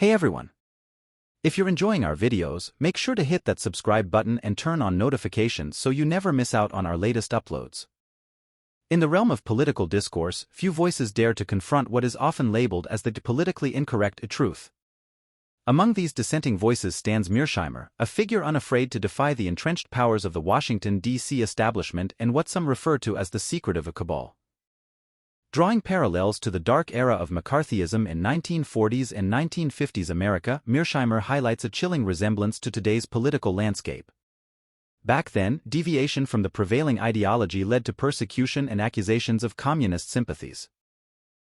Hey everyone! If you're enjoying our videos, make sure to hit that subscribe button and turn on notifications so you never miss out on our latest uploads. In the realm of political discourse, few voices dare to confront what is often labeled as the politically incorrect truth. Among these dissenting voices stands Mearsheimer, a figure unafraid to defy the entrenched powers of the Washington, D.C. establishment and what some refer to as the secretive cabal. Drawing parallels to the dark era of McCarthyism in 1940s and 1950s America, Mearsheimer highlights a chilling resemblance to today's political landscape. Back then, deviation from the prevailing ideology led to persecution and accusations of communist sympathies.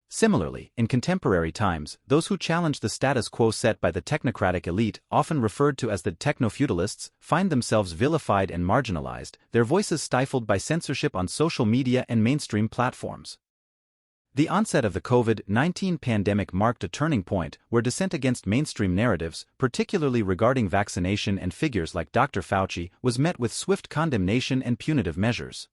Similarly, in contemporary times, those who challenge the status quo set by the technocratic elite, often referred to as the techno-feudalists, find themselves vilified and marginalized, their voices stifled by censorship on social media and mainstream platforms. The onset of the COVID-19 pandemic marked a turning point where dissent against mainstream narratives, particularly regarding vaccination and figures like Dr. Fauci, was met with swift condemnation and punitive measures.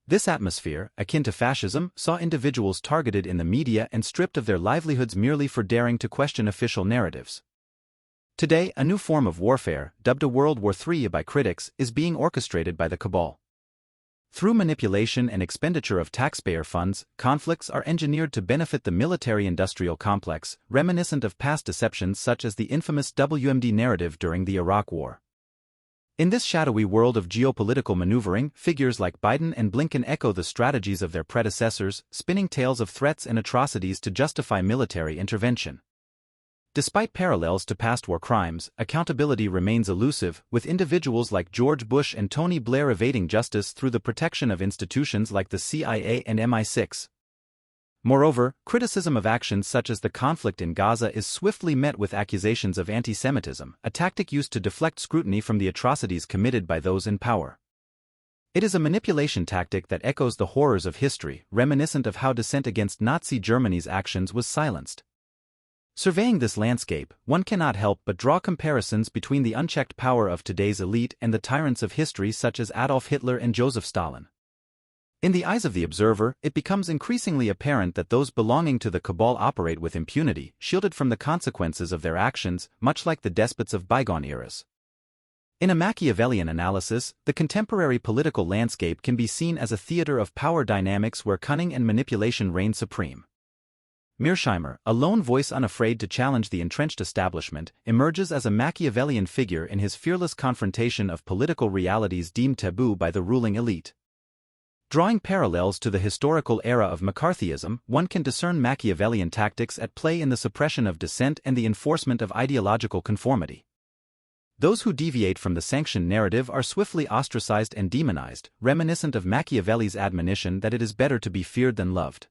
This atmosphere, akin to fascism, saw individuals targeted in the media and stripped of their livelihoods merely for daring to question official narratives. Today, a new form of warfare, dubbed a World War III by critics, is being orchestrated by the cabal. Through manipulation and expenditure of taxpayer funds, conflicts are engineered to benefit the military-industrial complex, reminiscent of past deceptions such as the infamous WMD narrative during the Iraq War. In this shadowy world of geopolitical maneuvering, figures like Biden and Blinken echo the strategies of their predecessors, spinning tales of threats and atrocities to justify military intervention. Despite parallels to past war crimes, accountability remains elusive, with individuals like George Bush and Tony Blair evading justice through the protection of institutions like the CIA and MI6. Moreover, criticism of actions such as the conflict in Gaza is swiftly met with accusations of anti-Semitism, a tactic used to deflect scrutiny from the atrocities committed by those in power. It is a manipulation tactic that echoes the horrors of history, reminiscent of how dissent against Nazi Germany's actions was silenced. Surveying this landscape, one cannot help but draw comparisons between the unchecked power of today's elite and the tyrants of history such as Adolf Hitler and Joseph Stalin. In the eyes of the observer, it becomes increasingly apparent that those belonging to the cabal operate with impunity, shielded from the consequences of their actions, much like the despots of bygone eras. In a Machiavellian analysis, the contemporary political landscape can be seen as a theater of power dynamics where cunning and manipulation reign supreme. Mearsheimer, a lone voice unafraid to challenge the entrenched establishment, emerges as a Machiavellian figure in his fearless confrontation of political realities deemed taboo by the ruling elite. Drawing parallels to the historical era of McCarthyism, one can discern Machiavellian tactics at play in the suppression of dissent and the enforcement of ideological conformity. Those who deviate from the sanctioned narrative are swiftly ostracized and demonized, reminiscent of Machiavelli's admonition that it is better to be feared than loved.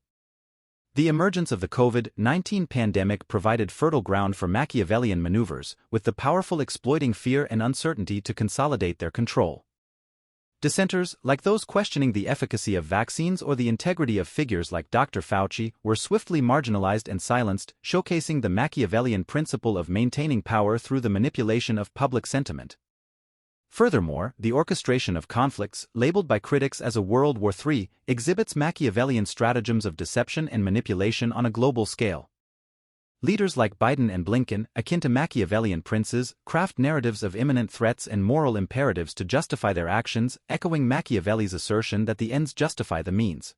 The emergence of the COVID-19 pandemic provided fertile ground for Machiavellian maneuvers, with the powerful exploiting fear and uncertainty to consolidate their control. Dissenters, like those questioning the efficacy of vaccines or the integrity of figures like Dr. Fauci, were swiftly marginalized and silenced, showcasing the Machiavellian principle of maintaining power through the manipulation of public sentiment. Furthermore, the orchestration of conflicts, labeled by critics as a World War III, exhibits Machiavellian stratagems of deception and manipulation on a global scale. Leaders like Biden and Blinken, akin to Machiavellian princes, craft narratives of imminent threats and moral imperatives to justify their actions, echoing Machiavelli's assertion that the ends justify the means.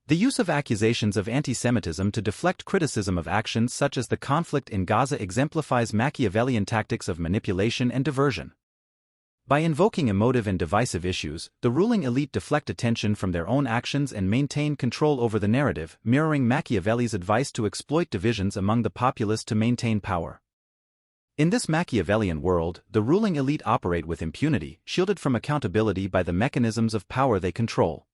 The use of accusations of anti-Semitism to deflect criticism of actions such as the conflict in Gaza exemplifies Machiavellian tactics of manipulation and diversion. By invoking emotive and divisive issues, the ruling elite deflect attention from their own actions and maintain control over the narrative, mirroring Machiavelli's advice to exploit divisions among the populace to maintain power. In this Machiavellian world, the ruling elite operate with impunity, shielded from accountability by the mechanisms of power they control.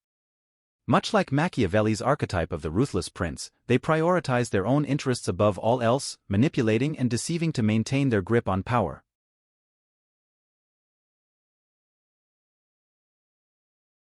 Much like Machiavelli's archetype of the ruthless prince, they prioritize their own interests above all else, manipulating and deceiving to maintain their grip on power.